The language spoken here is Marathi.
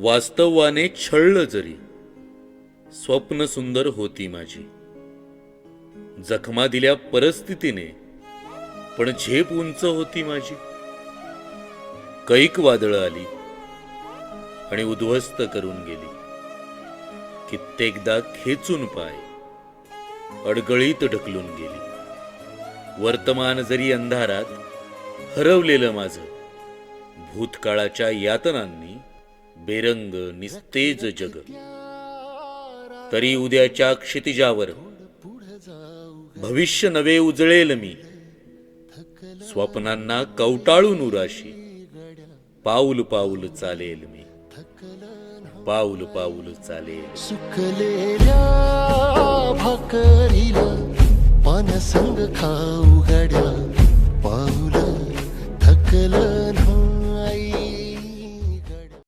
वास्तवाने छळलं जरी, स्वप्न सुंदर होती माझी. जखमा दिल्या परिस्थितीने, पण झेप उंच होती माझी. कैक वादळ आली आणि उद्ध्वस्त करून गेली. कित्येकदा खेचून पाय अडगळीत ढकलून गेली. वर्तमान जरी अंधारात हरवलेलं माझं, भूतकाळाच्या यातनांनी बेरंग निस्तेज जग, तरी उद्याच्या क्षितिजावर भविष्य नवे उजळेल मी. स्वप्नांना कवटाळून उराशी पाऊल पाऊल चालेल मी, पाऊल पाऊल चालेल. सुकलेल्या भाकरीला पाण्यासंग खाऊ गाड्या, पाऊल थकलं